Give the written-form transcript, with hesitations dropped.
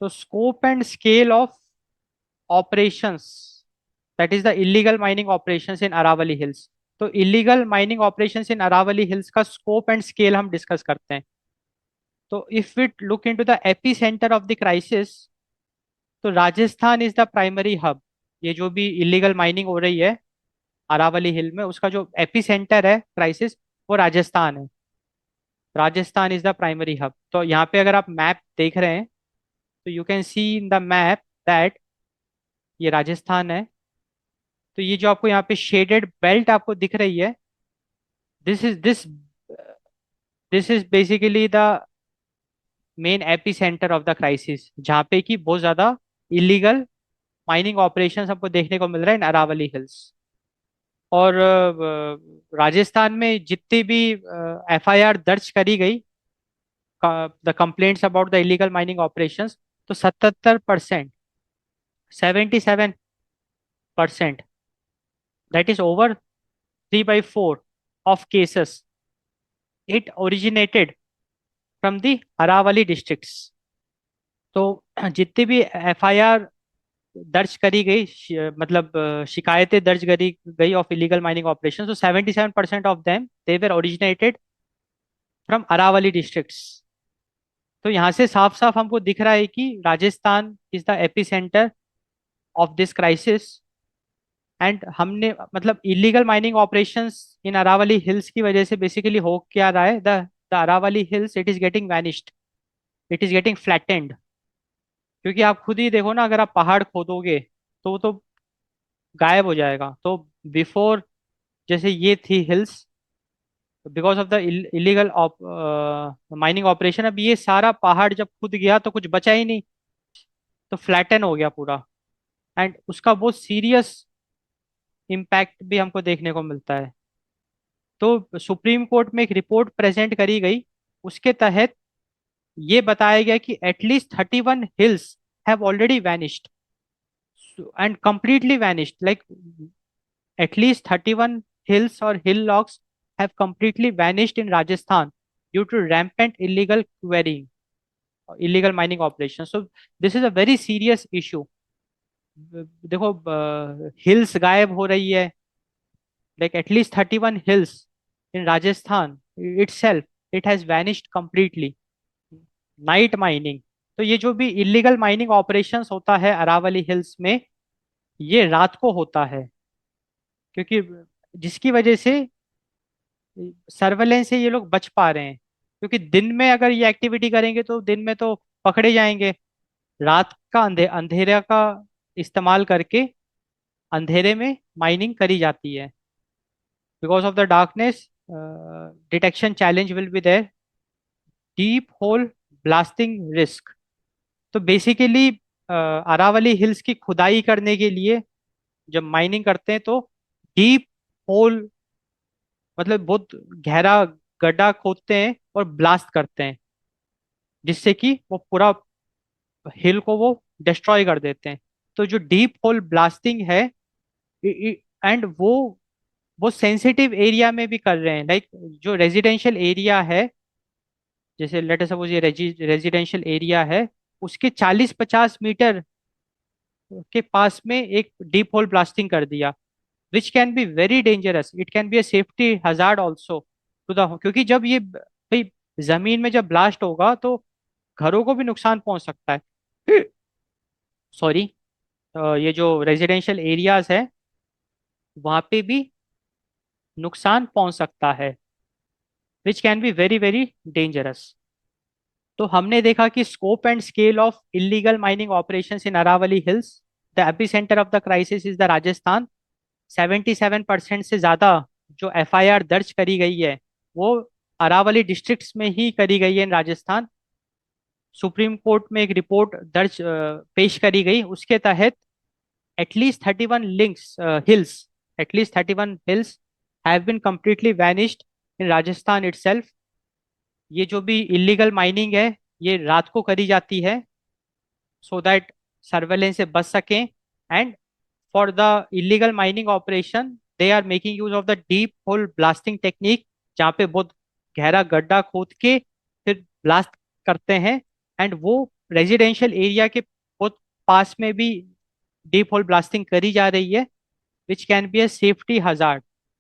So scope and scale of operations, that is the illegal mining operations in Aravali Hills. तो illegal mining operations in Aravalli hills का scope and scale हम discuss करते हैं। तो if we look into the AP centre of the crisis, तो Rajasthan is the primary hub. ये जो भी इलीगल माइनिंग हो रही है अरावली हिल में, उसका जो एपी सेंटर है क्राइसिस, वो राजस्थान है। Rajasthan is the primary hub. तो यहाँ पे अगर आप मैप देख रहे हैं, तो you can see in the map that ये राजस्थान है। तो ये जो आपको यहाँ पे शेडेड बेल्ट आपको दिख रही है, this is basically the main AP centre of the crisis, जहाँ पे कि बहुत ज्यादा इलीगल माइनिंग ऑपरेशन हमको देखने को मिल रहा है इन अरावली हिल्स। और राजस्थान में जितनी भी एफआईआर दर्ज करी गई, the complaints about the illegal mining operations, तो 77%, 77%, that is over 3/4 of cases, it originated from the Aravalli districts. तो जितनी भी एफआईआर दर्ज करी गई, मतलब शिकायतें दर्ज करी गई ऑफ इलीगल माइनिंग ऑपरेशन, तो 77% of them they were originated from Aravalli districts. तो यहाँ से साफ साफ हमको दिख रहा है कि Rajasthan is the AP centre of this crisis. And हमने मतलब illegal mining operations in Aravalli hills की वजह से बेसिकली हो क्या रहा है, the Aravalli hills, it is getting vanished, it is getting flattened. क्योंकि आप खुद ही देखो ना, अगर आप पहाड़ खोदोगे तो वो तो गायब हो जाएगा। तो बिफोर, जैसे ये थी hills, because of the illegal mining operation, अब ये सारा पहाड़ जब खुद गया तो कुछ बचा ही नहीं, तो फ्लैटन हो गया पूरा। एंड उसका बहुत सीरियस इम्पैक्ट भी हमको देखने को मिलता है। तो सुप्रीम कोर्ट में एक रिपोर्ट प्रेजेंट करी गई, उसके तहत ये बताया गया कि at least 31 hills have already vanished and completely vanished, like at least 31 hills or hill logs have completely vanished in Rajasthan due to rampant illegal quarrying, illegal mining operations. So this is a very serious issue. देखो, hills गायब हो रही है, like at least 31 hills in Rajasthan itself, it has vanished completely. Night mining, तो ये जो भी illegal mining operations होता है अरावली हिल्स में, ये रात को होता है। क्योंकि जिसकी वजह से सर्वेलेंस से ये लोग बच पा रहे हैं। क्योंकि दिन में अगर ये एक्टिविटी करेंगे तो दिन में तो पकड़े जाएंगे। रात का अंधेरा का इस्तेमाल करके अंधेरे में माइनिंग करी जाती है। Because of the darkness, detection challenge will be there, deep hole blasting risk. तो बेसिकली अरावली हिल्स की खुदाई करने के लिए जब माइनिंग करते हैं, तो डीप होल, मतलब बहुत गहरा गड्ढा खोदते हैं और ब्लास्ट करते हैं, जिससे कि वो पूरा हिल को वो डिस्ट्रॉय कर देते हैं। तो जो डीप होल ब्लास्टिंग है, एंड वो सेंसिटिव एरिया में भी कर रहे हैं, लाइक जो रेजिडेंशियल एरिया है, जैसे लेट अस सपोज ये रेजिडेंशियल एरिया है, उसके 40-50 मीटर के पास में एक डीप होल ब्लास्टिंग कर दिया, which can be very dangerous, it can be a safety hazard also to the, क्योंकि जब ये भाई जमीन में जब ब्लास्ट होगा तो घरों को भी नुकसान पहुंच सकता है। सॉरी, ये जो रेजिडेंशियल एरियाज है, वहां पे भी नुकसान पहुंच सकता है, which can be very very dangerous. तो हमने देखा कि scope and scale of illegal mining operations in Aravalli hills, the epicenter of the crisis is the Rajasthan. 77% से ज्यादा जो एफआईआर दर्ज करी गई है, वो अरावली डिस्ट्रिक्ट्स में ही करी गई है इन राजस्थान। सुप्रीम कोर्ट में एक रिपोर्ट दर्ज पेश करी गई, उसके तहत at least 31 links hills, at least 31 hills have been completely vanished इन राजस्थान itself। ये जो भी इलीगल माइनिंग है, ये रात को करी जाती है, सो दैट सर्वेलेंस से बच सकें। And for the illegal mining operation, they are making use of the deep hole blasting technique, जहाँ पे बहुत गहरा गड्ढा खोद के फिर ब्लास्ट करते हैं। एंड वो रेजिडेंशियल एरिया के बहुत पास में भी डीप होल ब्लास्टिंग करी जा रही है, which can B A safety hazard.